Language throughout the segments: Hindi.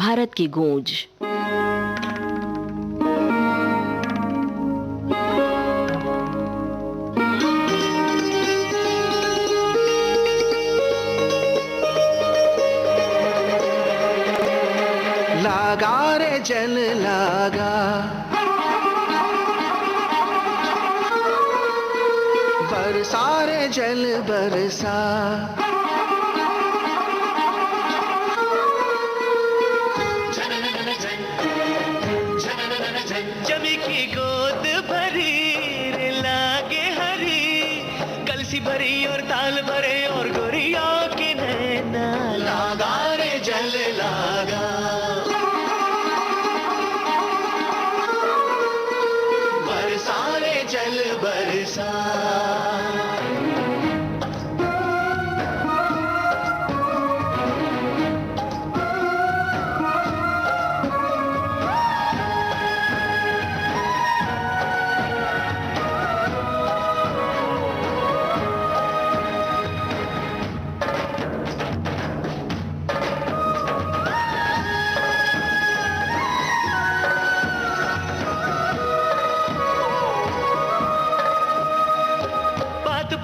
भारत की गूंज। लागा रे जल लागा, बरसा रे जल बरसा, जमी की गोद भरी रे लागे हरी, कलसी भरी और ताल भरे और गोरिया के नैना। लागा रे जल लागा, बरसा रे जल बरसा।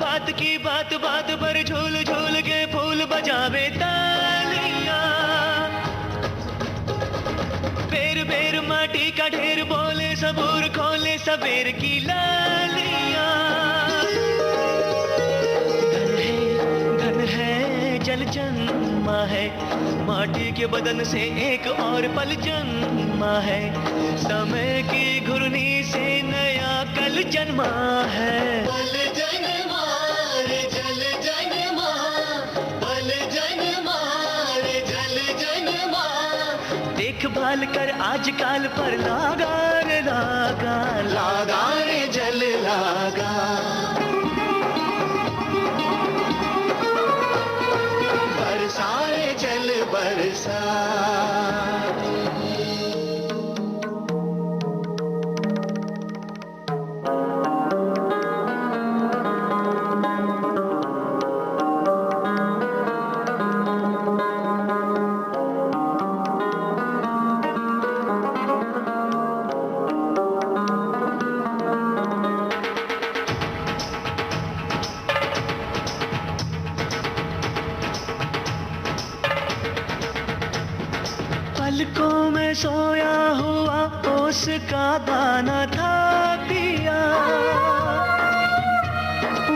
बात की बात बात पर झूल झूल के फूल बजावे तालियां, बेर बेर माटी का ढेर बोले सबूर खोले सबेर की लालियां। धन है जल जन्मा है, माटी के बदन से एक और पल जन्मा है, समय की घुर्नी से नया कल जन्मा है। पल जन्मा रे जल जन्मा, पल जन्मा रे जल जन्मा। देखभाल कर आजकल पर लागा रे लागा, लागा रे जल लागा, बरसा रे जल बरसा। पलकों में सोया हुआ ओस का दाना था पिया,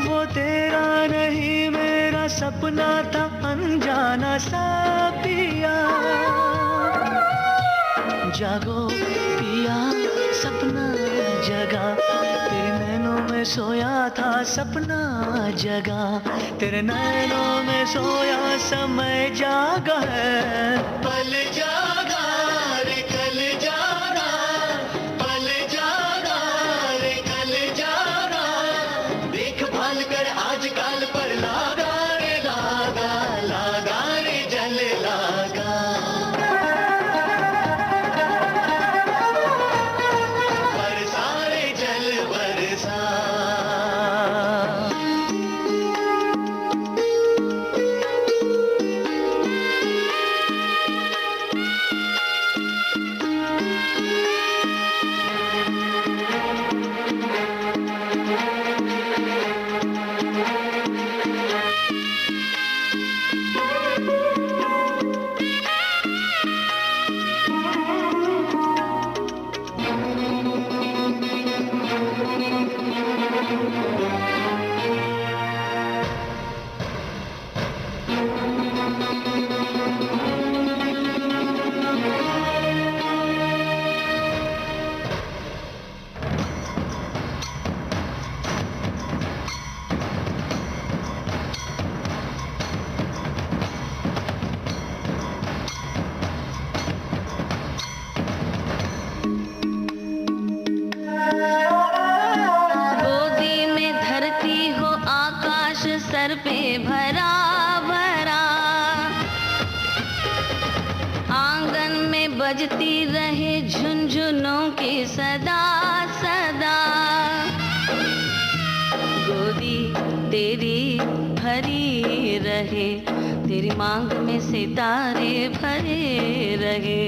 वो तेरा नहीं मेरा सपना था अनजाना सा पिया। जागो पिया सपना जगा, तेरे नैनों में सोया था सपना जगा, तेरे नैनों में सोया समय जागा है। पल जागा रे कल जागा, पल जागा रे कल जागा। देखभाल कर आजकल पर लागा रे लागा, लागा रे जल लागा, बरसा रे जल बरसा। सर पे भरा भरा, आंगन में बजती रहे झुनझुनों की सदा सदा, गोदी तेरी भरी रहे तेरी मांग में सितारे भरे रहे,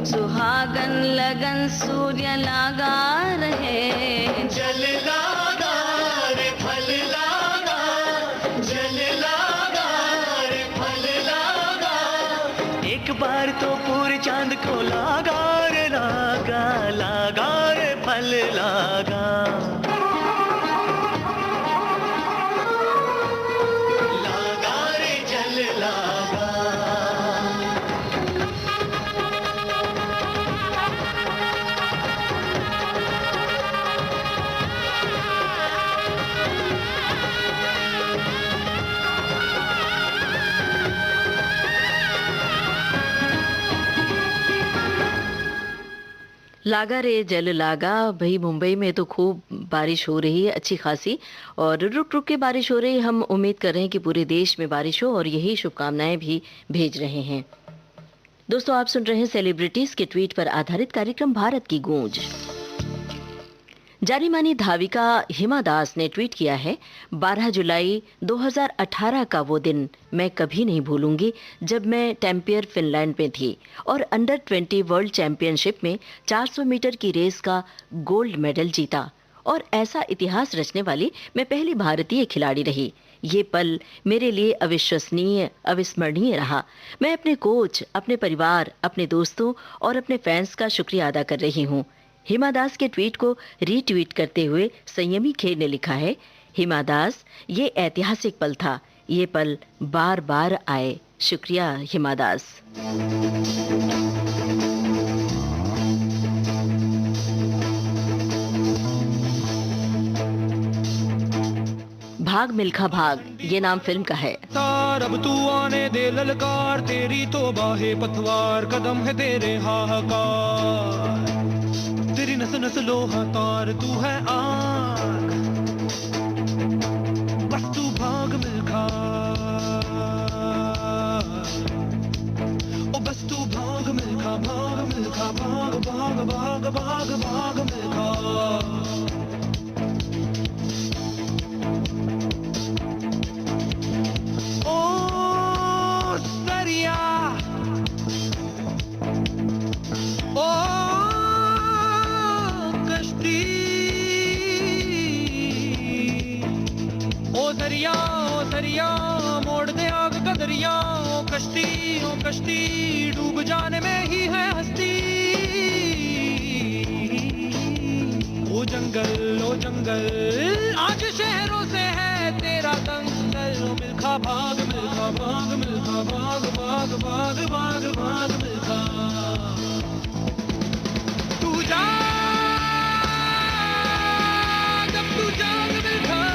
सुहागन लगन सूर्य लगा रहे। जल लागा रे फल लागा, जल लागा रे फल लागा। एक बार तो पूरे चांद को लागा रे लागा, लागा रे फल लागा। लागा रे जल लागा। लागा रे जल लागा। भाई मुंबई में तो खूब बारिश हो रही है, अच्छी खासी, और रुक रुक के बारिश हो रही है। हम उम्मीद कर रहे हैं कि पूरे देश में बारिश हो और यही शुभकामनाएं भी भेज रहे हैं। दोस्तों, आप सुन रहे हैं सेलिब्रिटीज के ट्वीट पर आधारित कार्यक्रम भारत की गूंज। जानी मानी धाविका हिमा दास ने ट्वीट किया है, 12 जुलाई 2018 का वो दिन मैं कभी नहीं भूलूंगी जब मैं टैम्पियर फिनलैंड में थी और अंडर 20 वर्ल्ड चैंपियनशिप में 400 मीटर की रेस का गोल्ड मेडल जीता और ऐसा इतिहास रचने वाली मैं पहली भारतीय खिलाड़ी रही। ये पल मेरे लिए अविश्वसनीय, अविस्मरणीय रहा। मैं अपने कोच, अपने परिवार, अपने दोस्तों और अपने फैंस का शुक्रिया अदा कर रही हूँ। हिमा दास के ट्वीट को रीट्वीट करते हुए संयमी खेर ने लिखा है, हिमा दास, ये ऐतिहासिक पल था, ये पल बार बार आए। शुक्रिया हिमा दास। भाग मिल्खा भाग, ये नाम फिल्म का है। तार अब तू आने दे ललकार, तेरी तो बाहे पतवार, कदम है तेरे हाहाकार, तेरी नस नस लोहा तार, तू है आग, बस तू भाग मिल्खा, ओ बस तू भाग मिल्खा, भाग मिल्खा, भाग भाग भाग भाग भाग मिल्खा। ओ दरिया मोड़ दे आग का दरिया, ओ कश्ती डूब जाने में ही है हस्ती। ओ जंगल आज शहरों से है तेरा दंगल, ओ मिल्खा भाग मिल्खा भाग मिल्खा भाग भाग भाग भाग भाग मिल्खा। तू जा जब तू जाग मिल्खा,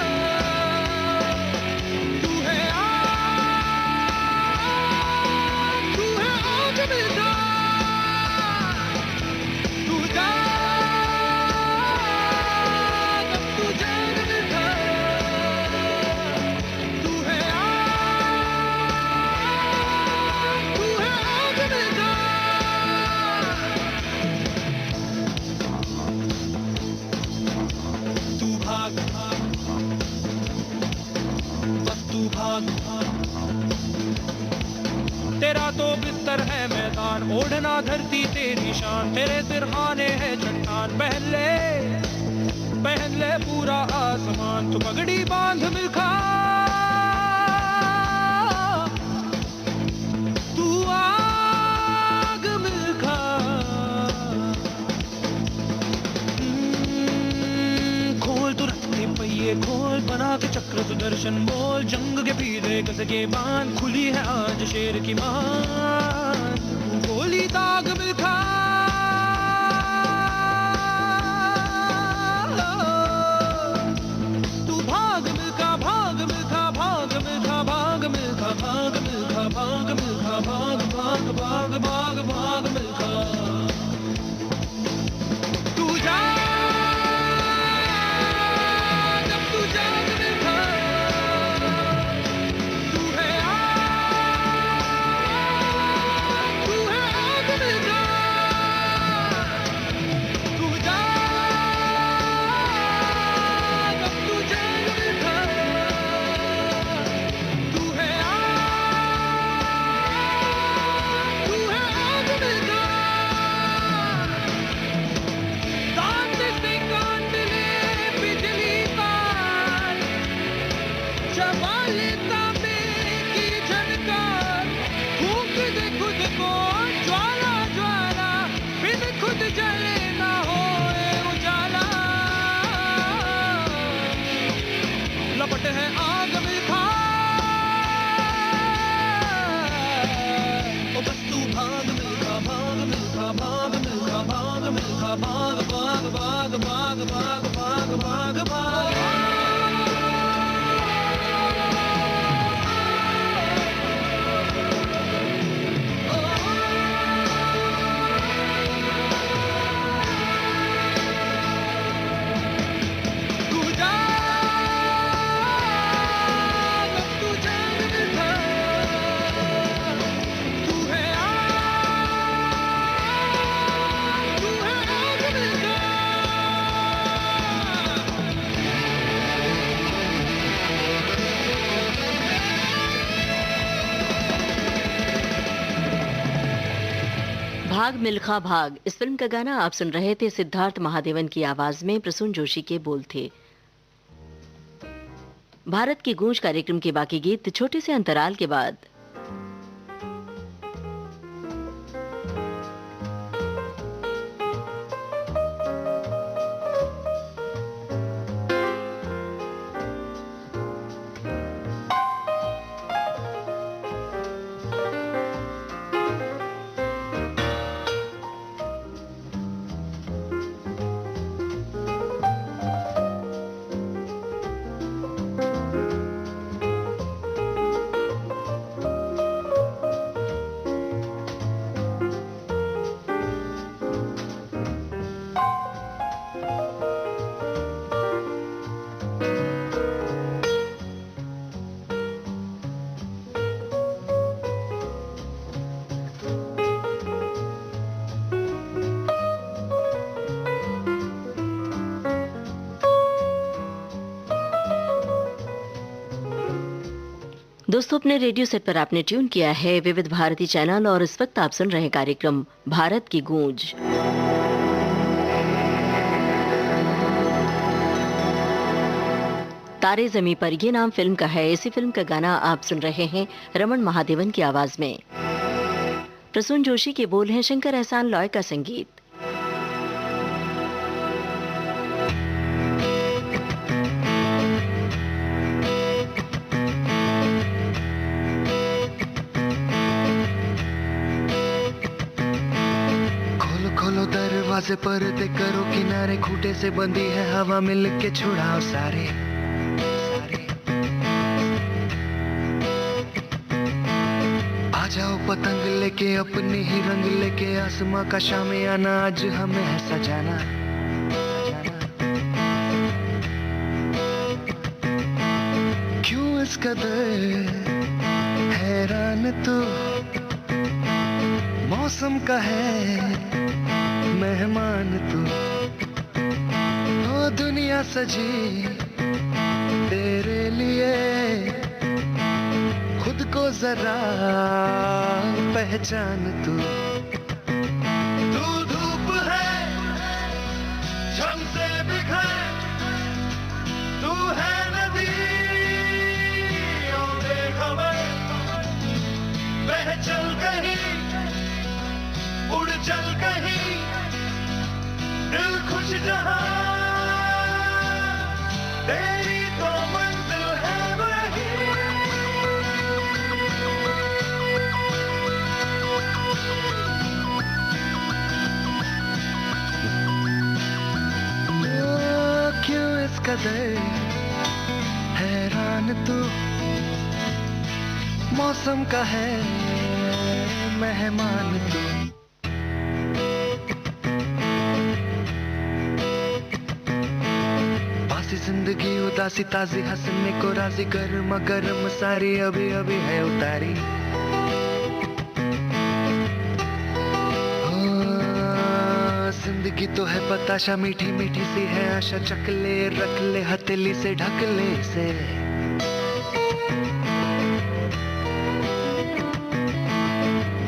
तेरा तो बिस्तर है मैदान, ओढ़ना धरती तेरी शान, तेरे सिरहाने है चट्टान, पहन ले पूरा आसमान, तू पगड़ी बांध मिल्खा, तू आग मिल्खा। खोल तू रखते पहिए खोल, बना के चक्र सुदर्शन बोल, जंग के पीछे कस के बांध, खुली है आज शेर की मान, गोली दाग मिल्खा, तू भाग मिल्खा, भाग मिल्खा, भाग मिल्खा, भाग मिल्खा, भाग मिल्खा, भाग मिल्खा, भाग भाग भाग भाग भाग मिल्खा। तू जा भाग भाग भाग भाग भाग भाग भाग भाग भाग मिल्खा भाग, इस फिल्म का गाना आप सुन रहे थे। सिद्धार्थ महादेवन की आवाज में प्रसून जोशी के बोल थे। भारत की गूंज कार्यक्रम के बाकी गीत छोटे से अंतराल के बाद। दोस्तों, अपने रेडियो सेट पर आपने ट्यून किया है विविध भारती चैनल और इस वक्त आप सुन रहे हैं कार्यक्रम भारत की गूंज। तारे ज़मीं पर, ये नाम फिल्म का है। इसी फिल्म का गाना आप सुन रहे हैं रमन महादेवन की आवाज में। प्रसून जोशी के बोल हैं, शंकर एहसान लॉय का संगीत। दरवाजे पर्दे करो किनारे, खूटे से बंदी है हवा मिल के छुड़ाओ सारे आ जाओ पतंग लेके अपने ही रंग लेके, आसमां का शामियाना आज हमें है सजाना। क्यों इस कदर हैरान तू, मौसम का है मेहमान तू, ओ दुनिया सजी तेरे लिए, खुद को जरा पहचान तू। तू धूप है शम्से बिखर, तू है नदी बेखबर, बह चल कहीं उड़ चल कहीं, दिल खुश जहां तेरी तो मंजिल है वही। क्यों इस कदर हैरान तू, मौसम का है मेहमान तू। जिंदगी उदासी ताजी हंसने को राजी, गर्मा गर्म सारी अभी अभी है उतारी। जिंदगी तो है बताशा मीठी मीठी सी है आशा, चकले रख ले हथेली से ढक ले से।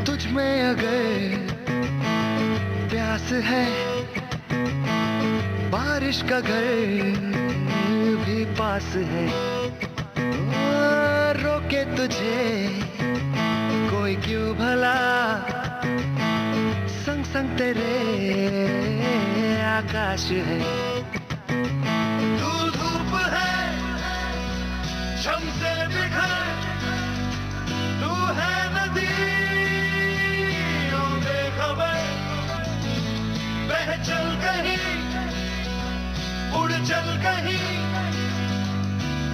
तुझ में अगर प्यास है, बारिश का घर भी पास है, रोके तुझे कोई क्यों भला, संग संग तेरे आकाश है। तू धूप है शम्से बिखर, तू है नदी बेखबर, बह चल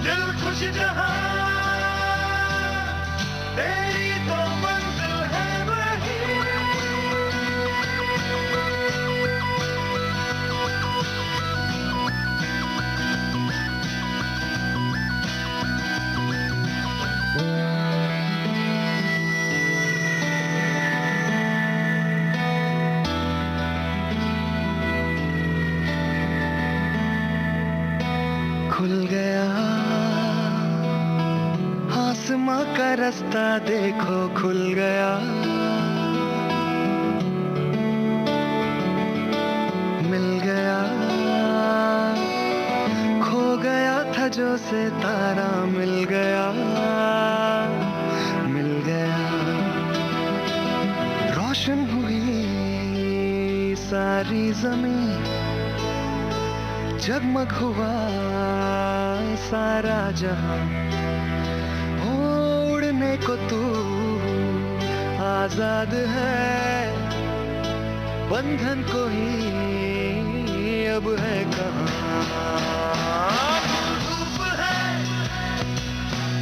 दिल खुश जहां तेरी तो मंजिल है वही। खुल गया आसमां का रास्ता देखो खुल गया। मिल गया खो गया था जो सितारा मिल गया। मिल गया रोशन हुई सारी जमीन जगमग हुआ सारा जहां। उड़ने को तू आजाद है बंधन कोई अब है कहाँ। धूप है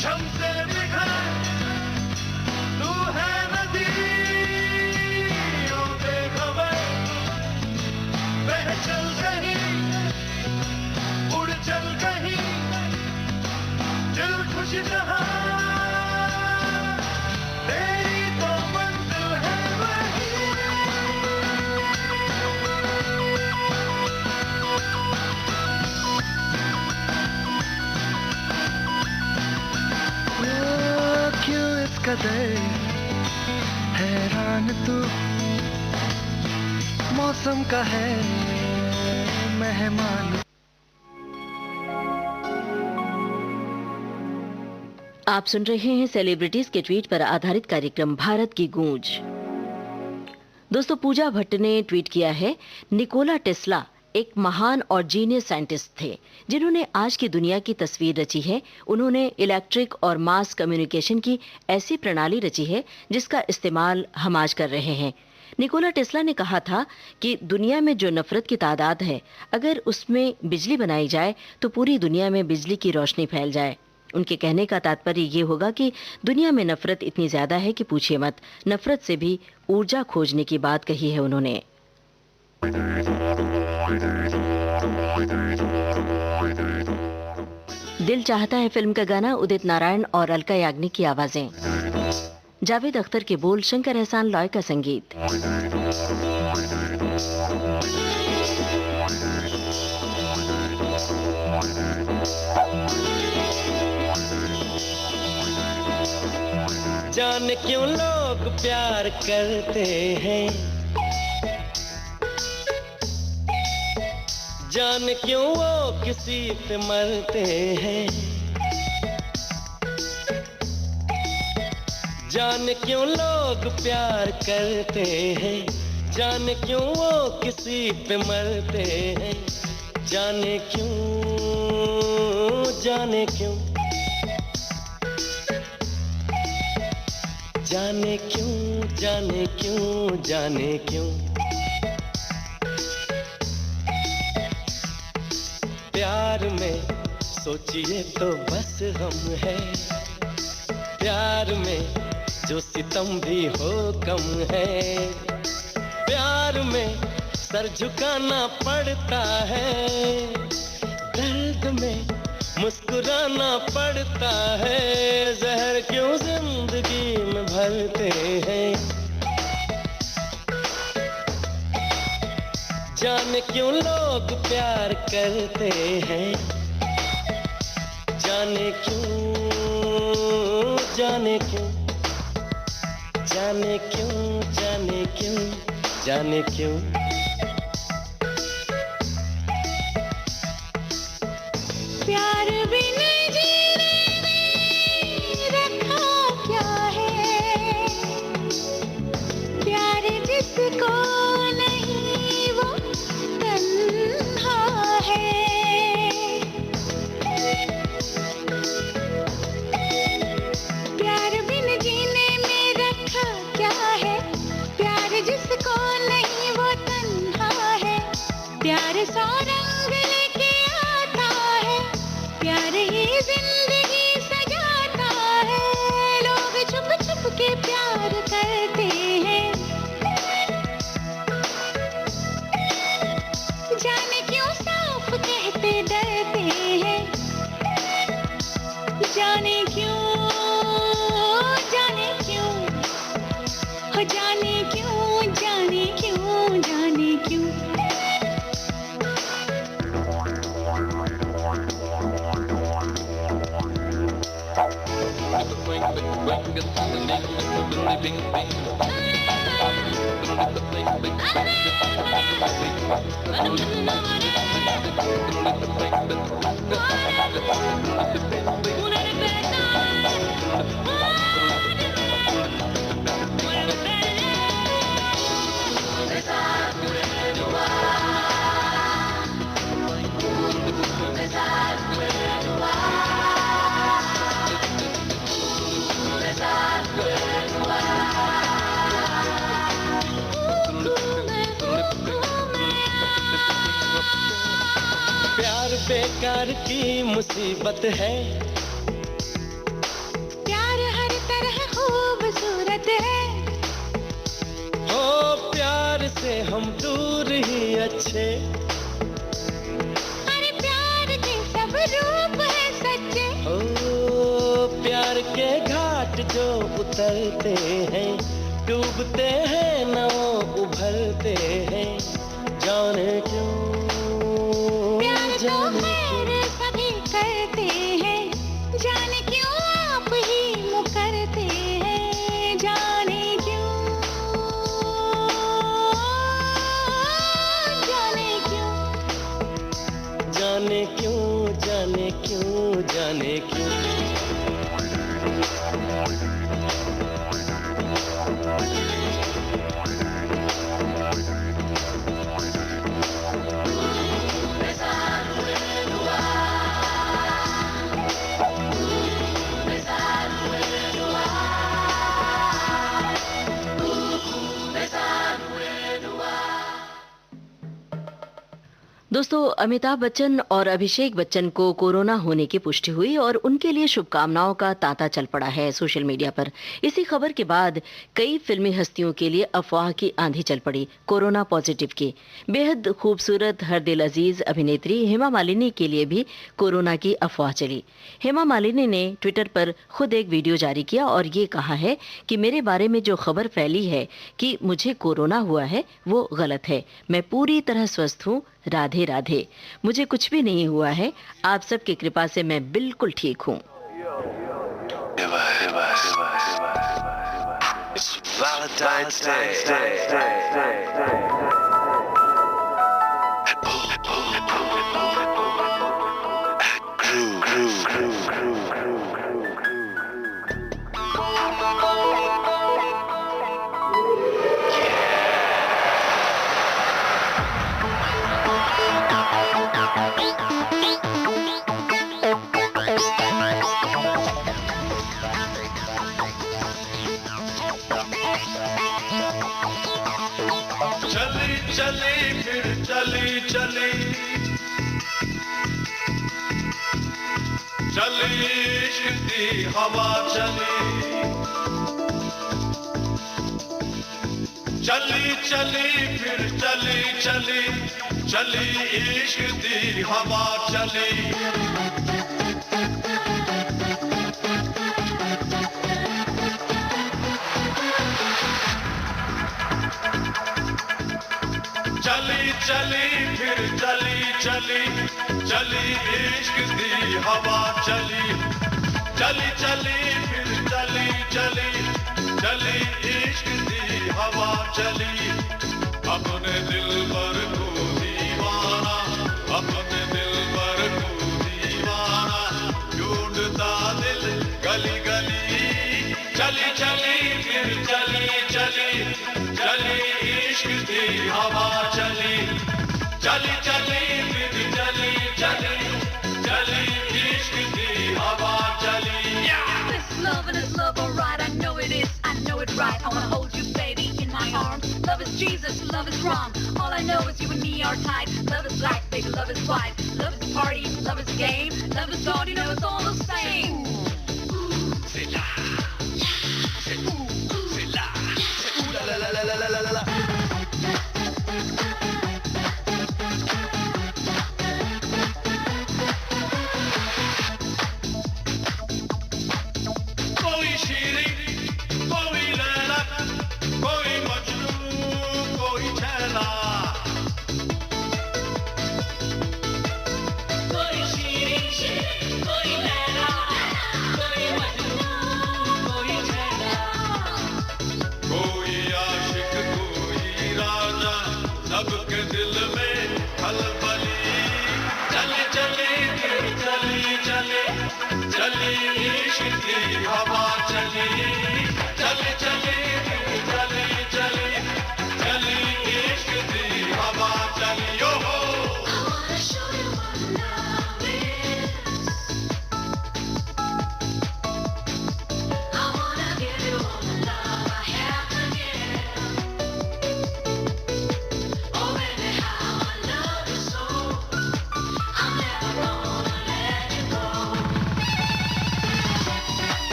शम से बिखर तू है नदियों बेखबर बह चल कहीं उड़ चल कहीं दिल खुश जहां तेरी तो मंजिल है वही। ओ, क्यों इस कदर हैरान तू मौसम का है मेहमान। आप सुन रहे हैं सेलिब्रिटीज के ट्वीट पर आधारित कार्यक्रम भारत की गूंज। दोस्तों, पूजा भट्ट ने ट्वीट किया है, निकोला टेस्ला एक महान और जीनियस साइंटिस्ट थे जिन्होंने आज की दुनिया की तस्वीर रची है। उन्होंने इलेक्ट्रिक और मास कम्युनिकेशन की ऐसी प्रणाली रची है जिसका इस्तेमाल हम आज कर रहे हैं। निकोला टेस्ला ने कहा था कि दुनिया में जो नफरत की तादाद है, अगर उसमें बिजली बनाई जाए तो पूरी दुनिया में बिजली की रोशनी फैल जाए। उनके कहने का तात्पर्य ये होगा कि दुनिया में नफरत इतनी ज्यादा है कि पूछिए मत। नफरत से भी ऊर्जा खोजने की बात कही है उन्होंने। दिल चाहता है फिल्म का गाना उदित नारायण और अलका याग्निक की आवाजें, जावेद अख्तर के बोल, शंकर एहसान लॉय का संगीत। जाने क्यों लोग प्यार करते हैं, जाने क्यों वो किसी पे मरते हैं, जाने क्यों लोग प्यार करते हैं, जाने क्यों वो किसी पे मरते हैं, जाने क्यों, जाने क्यों, जाने क्यों, जाने क्यों, जाने क्यों। प्यार में सोचिए तो बस हम है, प्यार में जो सितम भी हो कम है, प्यार में सर झुकाना पड़ता है, दर्द में मुस्कुराना पड़ता है, जहर क्यों जिंदगी में भरते हैं, जाने क्यों लोग प्यार करते हैं, जाने क्यों, जाने क्यों, जाने क्यों, जाने क्यों, जाने क्यों। प्यार बिन जीने में रखा क्या है, प्यार जिसको नहीं वो तन्हा है, प्यार बिन जीने में रखा क्या है, प्यार जिसको नहीं वो तन्हा है, प्यार सौ रंग लेके आता है, प्यार प्यार बेकार की मुसीबत है, प्यार हर तरह खूबसूरत है, ओ प्यार से हम दूर ही अच्छे, अरे प्यार के सब रूप है सच्चे, ओ प्यार के घाट जो उतरते हैं, डूबते हैं ना उभरते हैं, जाने क्यों प्यार तो खैर सभी करते हैं, जाने क्यों आप ही मुकरते हैं, जाने क्यों, जाने क्यों, जाने क्यों, जाने क्यों, जाने क्यों। दोस्तों, अमिताभ बच्चन और अभिषेक बच्चन को कोरोना होने की पुष्टि हुई और उनके लिए शुभकामनाओं का तांता चल पड़ा है सोशल मीडिया पर। इसी खबर के बाद कई फिल्मी हस्तियों के लिए अफवाह की आंधी चल पड़ी कोरोना पॉजिटिव की। बेहद खूबसूरत हर दिल अजीज अभिनेत्री हेमा मालिनी के लिए भी कोरोना की अफवाह चली। हेमा मालिनी ने ट्विटर पर खुद एक वीडियो जारी किया और ये कहा है कि मेरे बारे में जो खबर फैली है कि मुझे कोरोना हुआ है वो गलत है। मैं पूरी तरह स्वस्थ हूँ। राधे राधे। मुझे कुछ भी नहीं हुआ है। आप सबकी कृपा से मैं बिल्कुल ठीक हूँ। Valentine's Day. चली चली फिर चली चली चली इश्क दी हवा चली चली चली फिर चली चली चली इश्क दी हवा चली चली चली फिर चली चली चली इश्क दी हवा चली चली चली फिर चली चली चली इश्क दी हवा चली अपने दिल पर तू दीवाना अपने दिल पर तू दीवाना ढूंढता दिल गली गली चली चली फिर चली चली चली इश्क दी हवा चली चली चली फिर चली चली चली इश्क दी हवा चली This love, alright, I know it is, I know it right. I wanna hold you, baby, in my arms. Love is Jesus, love is wrong. All I know is you and me are tight. Love is black, baby, love is white. Love is party, love is game. Love is God, you know it's all the same. C'est là, c'est là, c'est ooh la la la la la la la la. कोई शीरी, कोई लैला, कोई मजनू, कोई छैला। कोई शीरी, कोई लैला, कोई मजनू,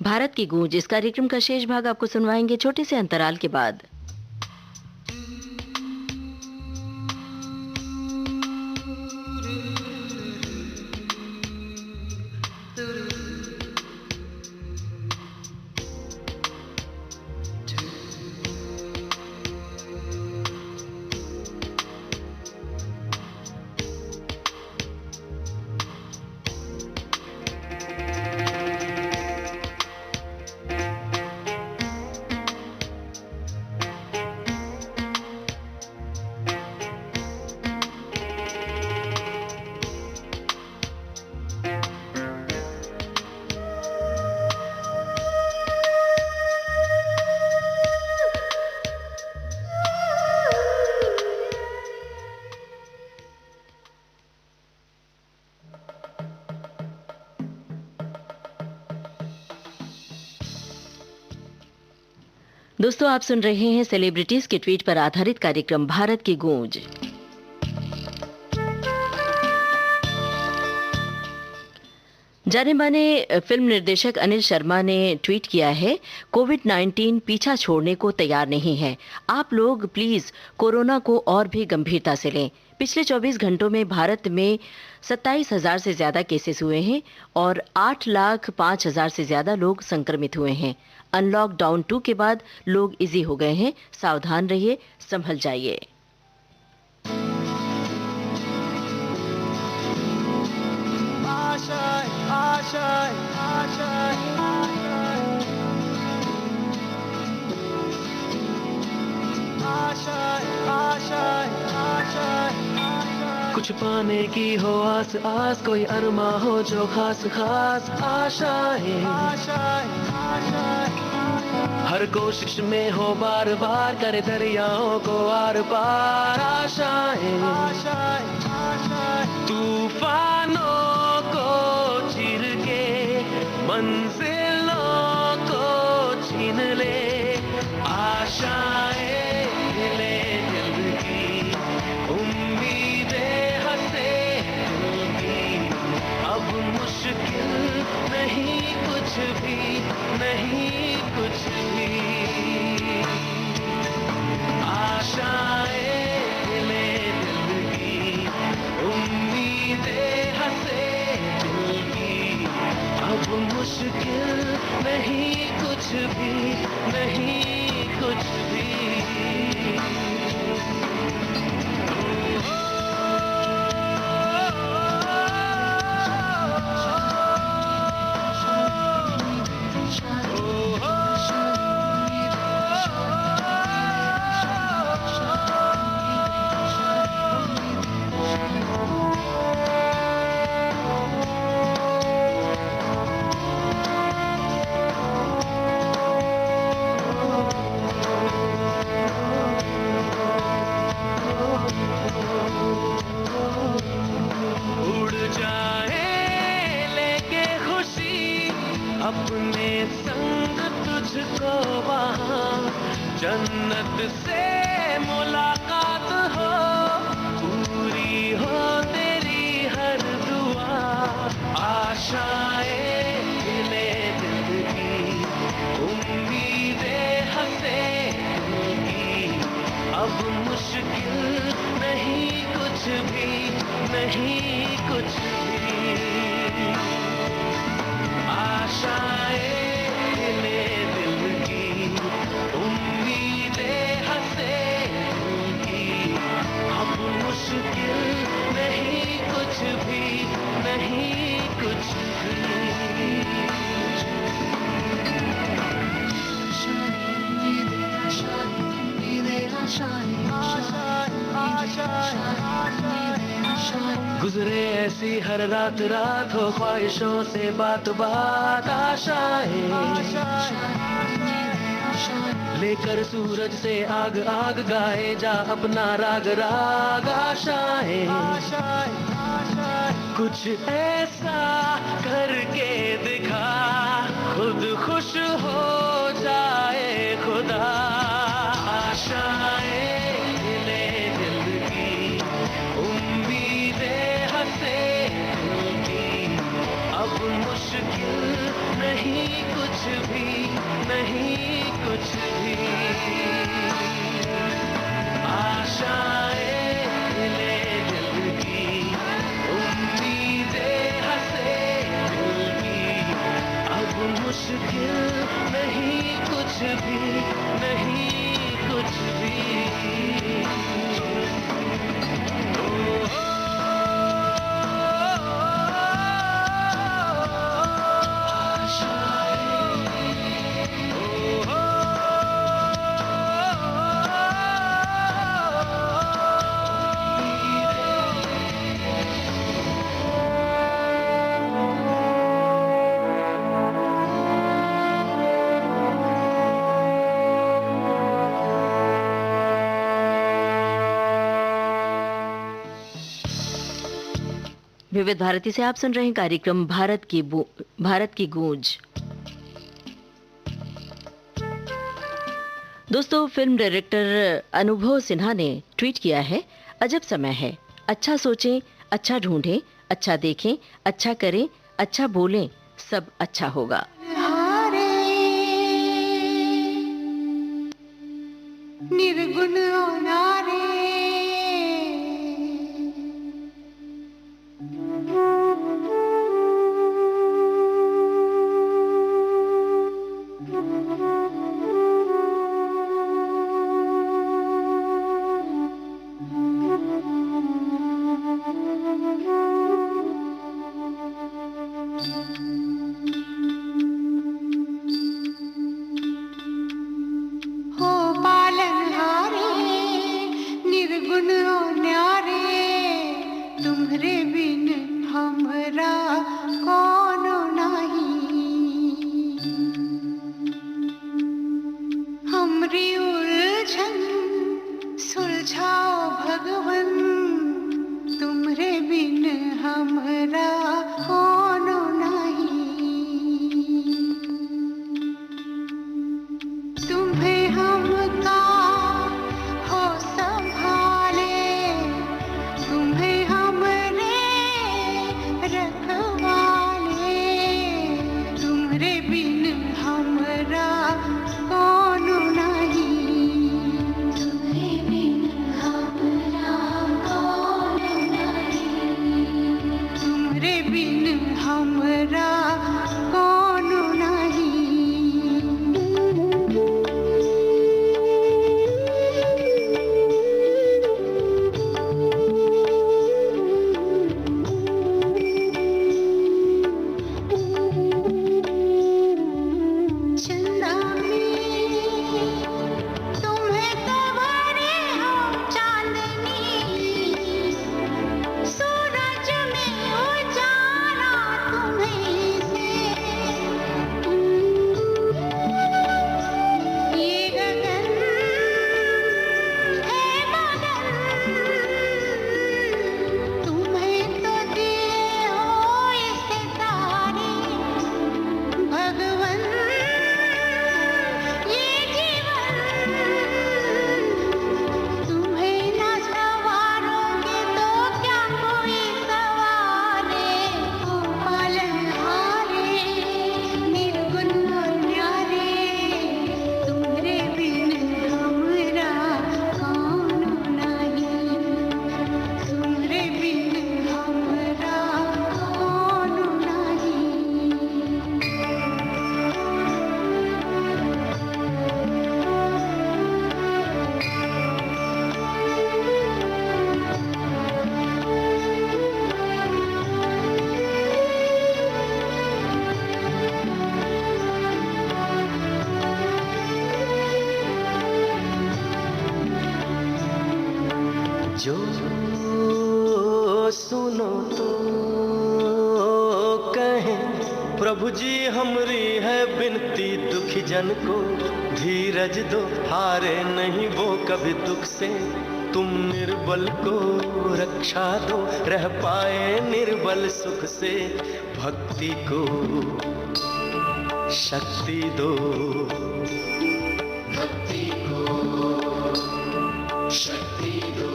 भारत की गूंज इस कार्यक्रम का शेष भाग आपको सुनवाएंगे छोटे से अंतराल के बाद। दोस्तों, आप सुन रहे हैं सेलिब्रिटीज के ट्वीट पर आधारित कार्यक्रम भारत की गूंज। जाने माने फिल्म निर्देशक अनिल शर्मा ने ट्वीट किया है, कोविड-19 पीछा छोड़ने को तैयार नहीं है। आप लोग प्लीज कोरोना को और भी गंभीरता से लें। पिछले 24 घंटों में भारत में 27,000 से ज्यादा केसेस हुए हैं और 8,05,000 से ज्यादा लोग संक्रमित हुए हैं। अनलॉक डाउन 2 के बाद लोग इजी हो गए हैं। सावधान रहिए, संभल जाइए। कुछ पाने की हो आस आस, कोई अरमा हो जो खास खास आशाएं। हर कोशिश में हो बार बार, करे दरियाओं को आर पार आशाएं। तूफानों को चीर के मंजिलों को छीन ले आशाएं। ले दिल की उम्मीदें हंसे दिल की, अब मुश्किल नहीं कुछ भी, नहीं कुछ भी। आशाएं ले दिल की उम्मीदें हंसे दिल की, अब मुश्किल नहीं कुछ भी, नहीं कुछ भी। अपने संग तुझको वहाँ जन्नत से मुलाकात हो, पूरी हो तेरी हर दुआ। आशाएं ले दिल की उम्मीदें हंसे दिल की, अब मुश्किल नहीं कुछ भी, नहीं कुछ भी। आशाएं ले दिल की उम्मीदें हंसे दिल की, अब मुश्किल नहीं कुछ भी, नहीं कुछ भी। गुजरे ऐसी हर रात रात, हो ख्वाहिशों से बात बात। आशाएं लेकर सूरज से आग आग, गाए जा अपना राग राग। आशाएं कुछ ऐसा करके दिखा, खुद खुश हो जाए खुदा। आशाएं ले दिल की उम्मीदें हंसे दिल की, अब मुश्किल नहीं कुछ कुछ भी नहीं, कुछ भी। विविध भारती से आप सुन रहे हैं कार्यक्रम भारत की गूंज। दोस्तों, फिल्म डायरेक्टर अनुभव सिन्हा ने ट्वीट किया है, अजब समय है, अच्छा सोचें, अच्छा ढूंढें, अच्छा देखें, अच्छा करें, अच्छा बोलें, सब अच्छा होगा। निर्गुण अनारे हो पालनहारे निर्गुण न्यारे, तुम्हरे बिन हमरा कौन नहीं। हमरी उलझन सुलझाओ भगवन, तुम्हरे बिन हमरा कौन नहीं। तुम्हें हमका हो संभाले, तुम्हें हमरे रखवाले, तुम्हरे बिन हमरा कौन नहीं। तुम्हें बिन हमरा कौन नहीं, तुम्हरे बिन हमरा कौन नहीं। चंदा में तुम्हें तो भरे हो चांदनी, सूरज में उजाला तुम्हें से। ये गगन है मगन, तुम्हें तो दिए हो ये सितारे भगवन। ये जीवन तुम्हें न संवारोगे तो क्या कोई सवारे। हो पालनहारे निर्गुण न्यारे, तुम्हरे बिन हमरा कौन नहीं। तुम्हरे बिन हमरा कौन नहीं। जो सुनो तो कहें, प्रभु जी हमरी है बिनती दुखी जन को, धीरज दो, हारे नहीं वो कभी दुख से। तुम निर्बल को रक्षा दो, रह पाए निर्बल सुख से। भक्ति को शक्ति दो, भक्ति को शक्ति दो।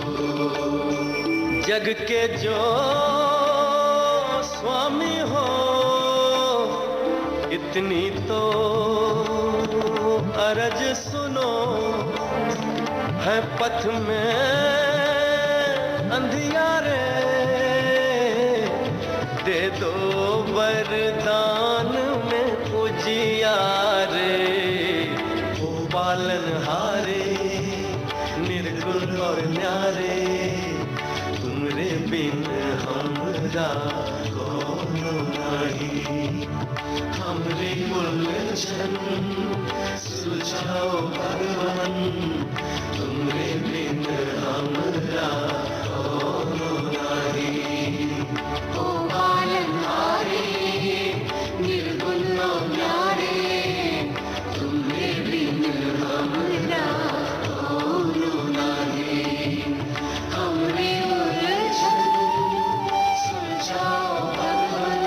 जग के जो स्वामी हो, इतनी तो अरज सुनो। है पथ में अंधियारे, दे दो वरदान में उजियारे। पालनहारे निर्गुण और न्यारे तुमरे बिन हमरा कोनो नहीं हमरे उलझन सुलझाओ भगवान तुमरे बिन हमरा कोनो नहीं ओ पालनहारे निर्गुण और न्यारे तुमरे बिन हमरा कोनो नहीं हमरे उलझन सुलझाओ भगवान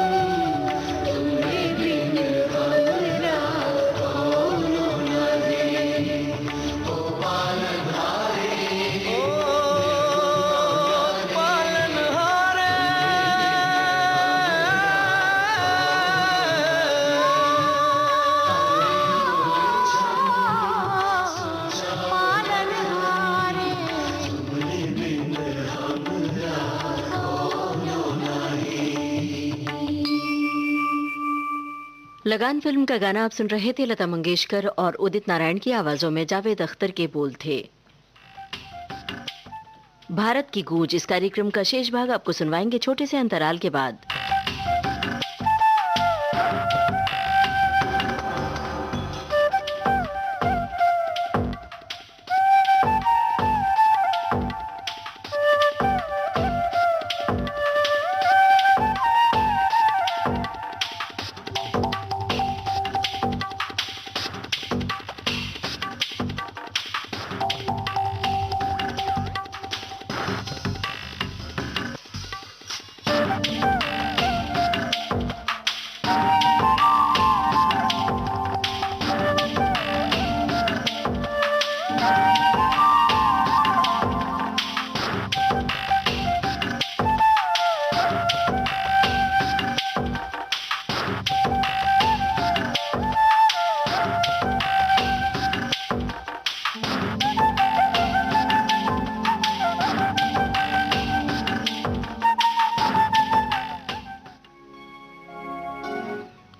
तुमरे बिन हमरा कोनो नहीं ओ पालनहारे लगान फिल्म का गाना आप सुन रहे थे। लता मंगेशकर और उदित नारायण की आवाजों में जावेद अख्तर के बोल थे। भारत की गूंज इस कार्यक्रम का शेष भाग आपको सुनवाएंगे छोटे से अंतराल के बाद।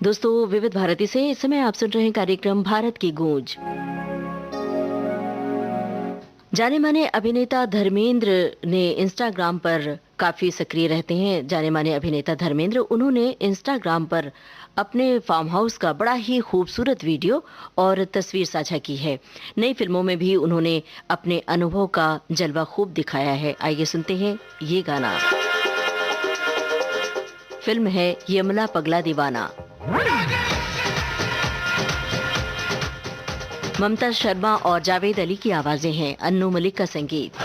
दोस्तों, विविध भारती से इस समय आप सुन रहे हैं कार्यक्रम भारत की गूंज। जाने माने अभिनेता धर्मेंद्र ने इंस्टाग्राम पर काफी सक्रिय रहते हैं। जाने माने अभिनेता धर्मेंद्र, उन्होंने इंस्टाग्राम पर अपने फार्म हाउस का बड़ा ही खूबसूरत वीडियो और तस्वीर साझा की है। नई फिल्मों में भी उन्होंने अपने अनुभव का जलवा खूब दिखाया है। आइए सुनते हैं ये गाना। फिल्म है यमला पगला दीवाना। ममता शर्मा और जावेद अली की आवाजें हैं, अन्नू मलिक का संगीत।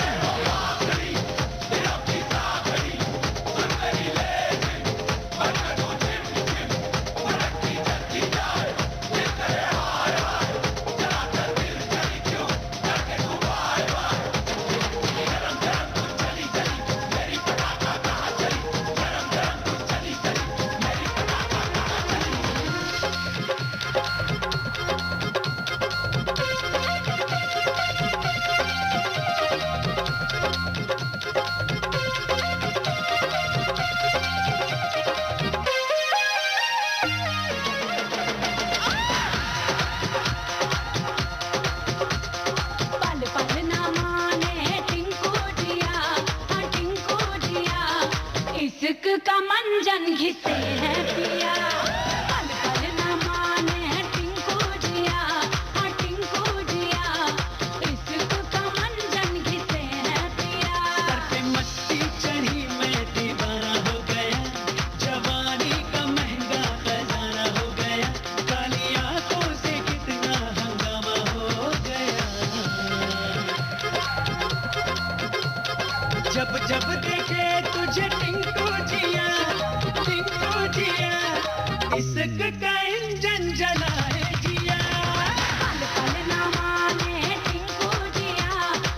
का मंजन घिसे है पिया, पल पल न माने टिंकू जिया, हाँ टिंकू जिया, इश्क का मंजन घिसे है पिया। सर पे मस्ती चढ़ी मैं दीवाना हो गया, जवानी का महंगा खजाना हो गया, काली आंखों से कितना हंगामा हो गया। जब जब देखे तुझे टिंकू जिया, इश्क का इंजन जलाए जिया, पल पल न माने टिंकू जिया,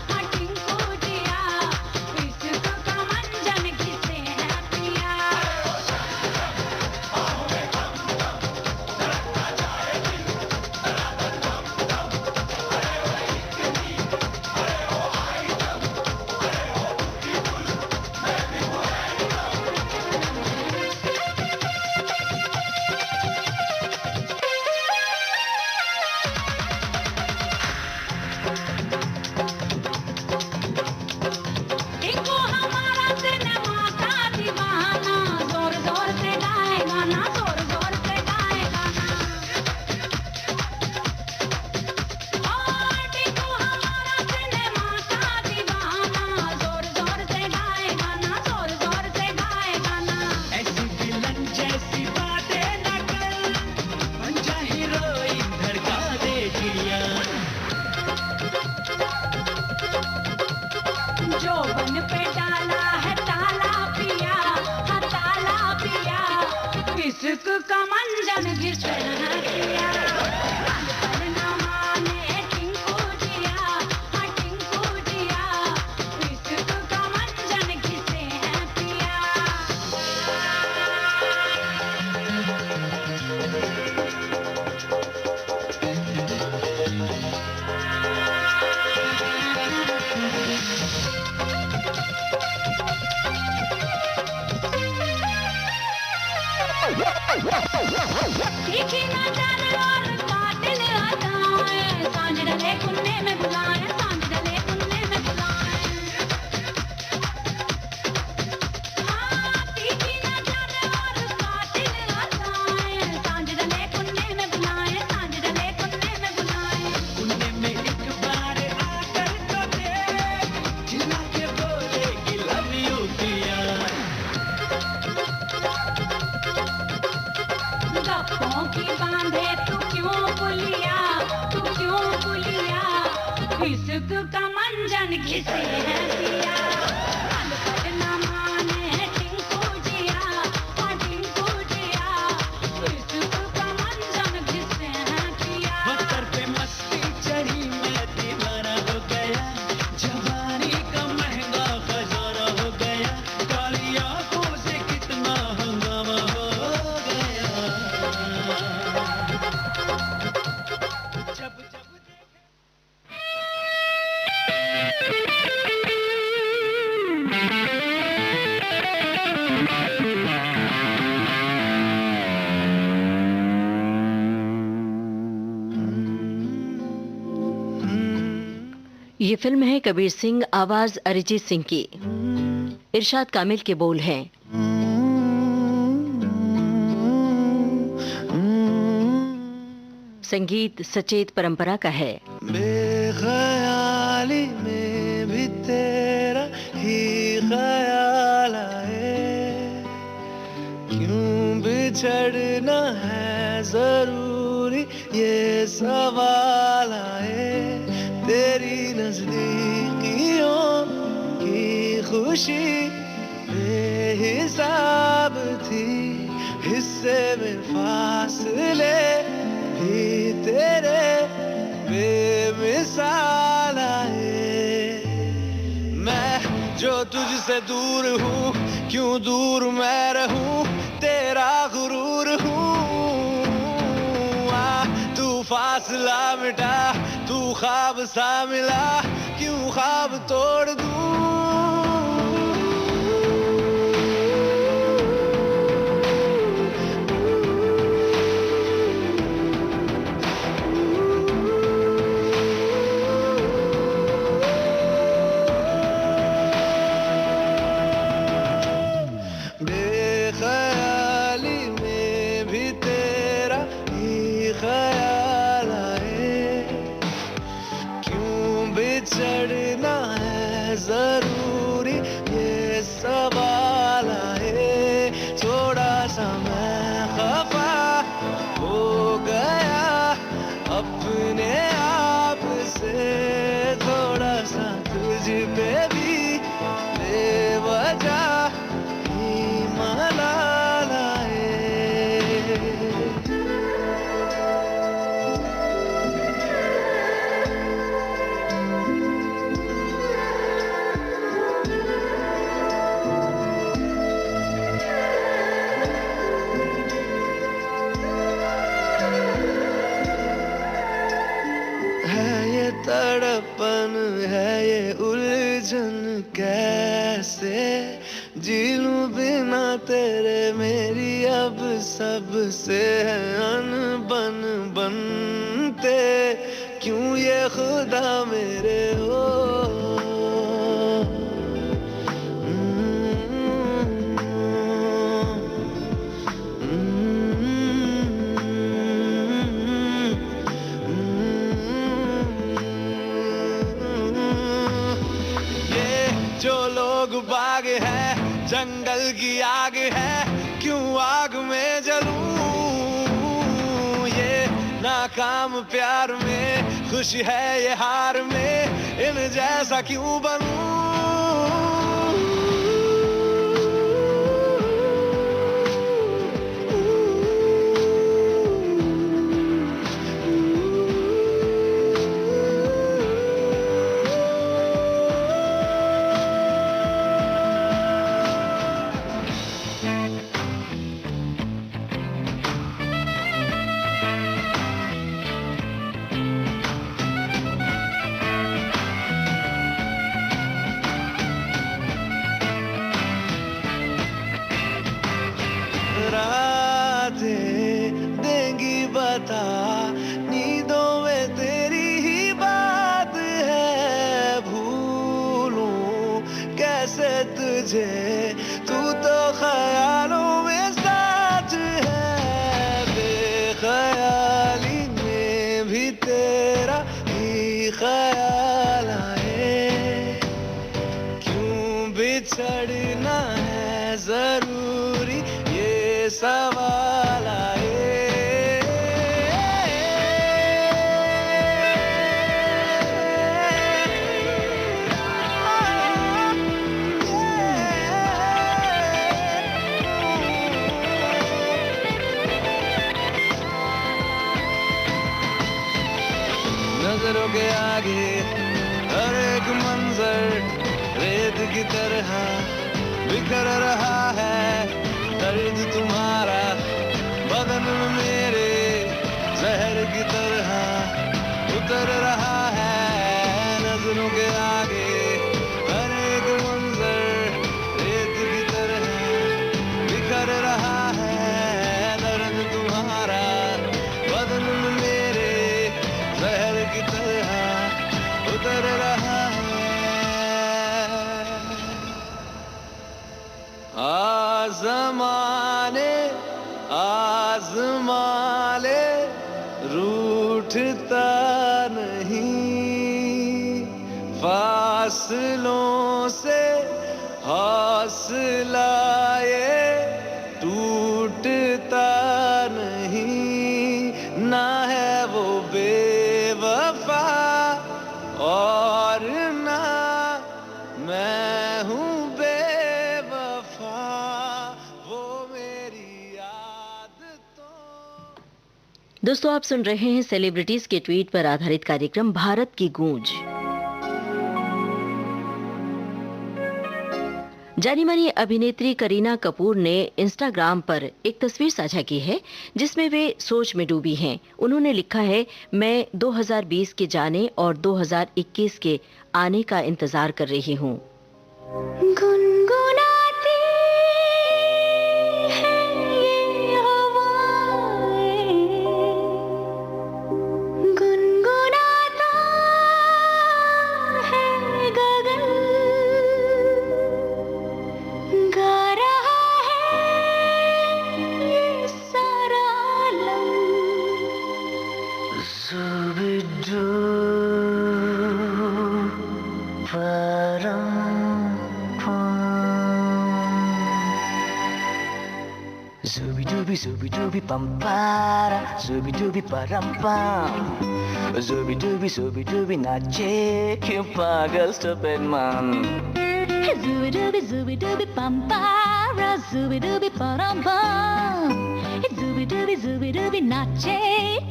हाँ टिंकू जिया, इश्क का मंजन घिसे है पिया। डले कुन्ने में बुलाए, सांझ डले कुन्ने में बुलाए। हाँ, तीखी नजर और कातिल अदाएं, सांझ डले कुन्ने में बुलाए, सांझ डले कुन्ने में बुलाए। कुन्ने में एक बार आकर तो देख, चिल्ला के बोले कि लव यू पिया। गप्पों की बांधे तू क्यों पुलिया, तू क्यों पुलिया, इश्क का मंजन घिसे है पिया। पल पल न माने टिंकू जिया, हाँ टिंकू जिया, इश्क का मंजन घिसे है पिया। सर पे मस्ती चढ़ी मैं दीवाना हो गया, जवानी का महंगा खजाना हो गया, काली आंखों से कितना हंगामा हो गया। जब जब ये फिल्म है कबीर सिंह, आवाज अरिजीत सिंह की, इरशाद कामिल के बोल हैं। संगीत सचेत परंपरा का है। बेख्याली में भी तेरा ही ख्याल आए, क्यों बिछड़ना है जरूरी ये सवाल आए। तेरी नजदीकियों की खुशी बेहिसाब थी, हिस्से में फासले भी तेरे बेमिसाल आए। मैं जो तुझसे दूर हूँ, क्यों दूर मैं रहूँ, तेरा गुरूर हूँ। तू फासला मिटा, तू ख्वाब सा मिला, क्यों ख्वाब तोड़ दूँ। बेख्याली में भी तेरा ही ख्याल आए, क्यों बिछड़ना है जरूरी ये सवाल आए। थोड़ा सा मैं खफा हो गया अपने आप से, थोड़ा सा तुझ पे भी बेवजह ही मलाल आए। है ये तड़पन, है ये उलझन, कैसे जी लूं बिना तेरे। मेरी अब सबसे है अनबन बनते, क्यों ये खुदा मेरे हो। जो लोग बाग है, जंगल की आग है, क्यों आग में जलूं। ये नाकाम प्यार में खुशी है, ये हार में इन जैसा क्यों बनूं। तुझे, तू तो ख्यालों में साथ है, बेख्याली में भी तेरा ही ख्याल आए, क्यों बिछड़ना है जरूरी ये सवाल आए। नजरों के आगे हर एक मंजर रेत की तरह बिखर रहा है, दर्द तुम्हारा बदन में मेरे जहर की तरह उतर रहा है। नजरों के आगे हर एक मंजर रेत की तरह बिखर रहा है, दर्द तुम्हारा बदन में मेरे जहर की तरह उतर रहा है। आज़माने आज़माले रूठता नहीं, फासलों से हौसला ये टूटता नहीं, ना है वो बेवफा और ना मैं हूँ बेवफा, वो मेरी आदतों। दोस्तों, आप सुन रहे हैं सेलिब्रिटीज के ट्वीट पर आधारित कार्यक्रम भारत की गूंज। जानी मानी अभिनेत्री करीना कपूर ने इंस्टाग्राम पर एक तस्वीर साझा की है जिसमें वे सोच में डूबी हैं। उन्होंने लिखा है, मैं 2020 के जाने और 2021 के आने का इंतजार कर रही हूँ। गुनगुनाती हैं ये हवाएं, गुनगुनाता है गगन, गा रहा है ये सारा आलम। Zubidu param Zubi pampara, zubi param pam, zubi nache क्यों पागल stupid man. Zubi pampara, zubi param pam, zubi नाचे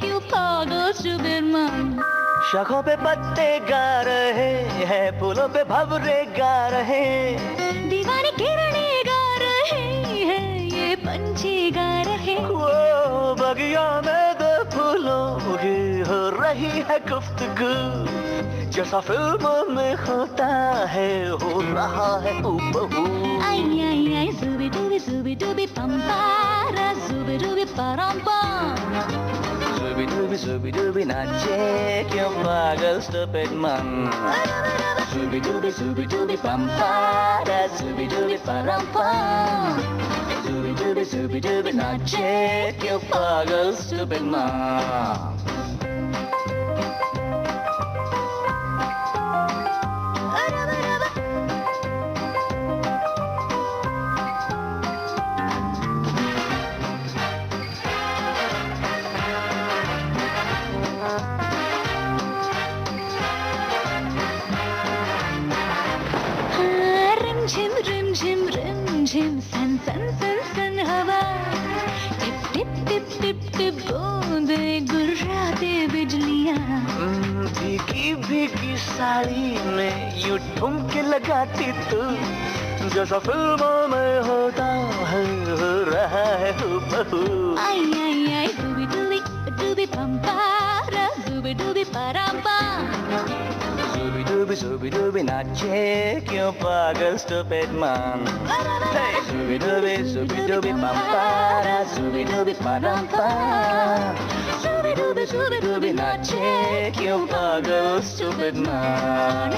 क्यों पागल stupid man. शाखों पे पत्ते गा रहे हैं, फूलों पे भंवरे गा रहे, दीवानी किरणें गा रहे हैं, ये पंछी गा रहे। वो बगिया में दो फूलों की हो रही है गुफ्तगू, जैसा फिल्मों में होता है हो रहा है हूबहू। आई आई आई zubi dubi pampara, zubi param pam. Zubi नाचे क्यों पागल stupid man. Zubi pampara, zubi param pam. Zubi नाचे क्यों पागल stupid man. झिम सन सन सन सन हवा, tip tip tip tip tip बूंदे गुर्राते बिजलियाँ। भीगी भीगी साड़ी में यूं ठुमके लगाती तू, जैसा फिल्मों में होता है हो रहा है हूबहू। आई आई आई डूबी पंपारा, डूबी पराम्पा। Zubi नाचे क्यों पागल stupid man. Hey, zubi pampara, zubi parampa. Zubi नाचे क्यों पागल stupid man.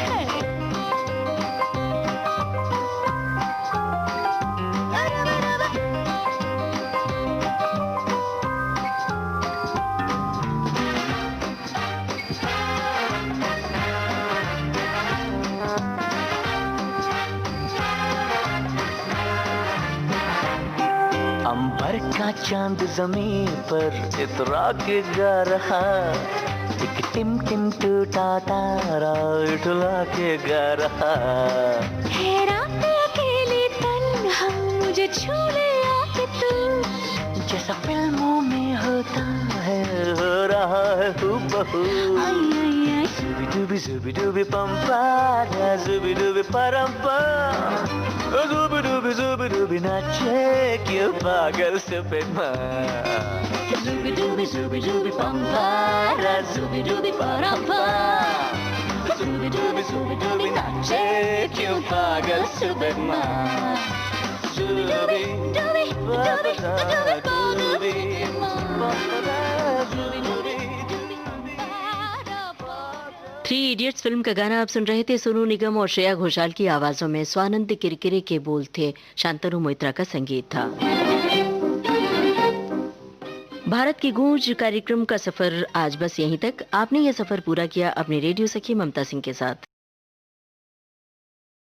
था चांद जमीन पर इतरा के गा रहा, एक टिम टिम टूटा तारा उठला के गा रहा। हैरान पे अकेली तन्हा मुझे छू ले आके तू, जैसा फिल्मों में होता है हो रहा है हूबहू। जुबी डूबी जुबी डूबी पंपा, जुबी डूबी परम्पा, जुबी डूबी नाचे क्यों पागल सफेद माँ। जुबी डूबी पंपा, जुबी डूबी परम्पा, जुबी डूबी नाचे क्यों पागल सफेद माँ। जुबी डूबी डूबी डूबी डूबी थ्री इडियट्स फिल्म का गाना आप सुन रहे थे। सोनू निगम और श्रेया घोषाल की आवाजों में स्वानंद किरकिरे के बोल थे, शांतनु मोइत्रा का संगीत था। भारत की गूंज कार्यक्रम का सफर आज बस यहीं तक। आपने यह सफर पूरा किया अपने रेडियो सखी ममता सिंह के साथ।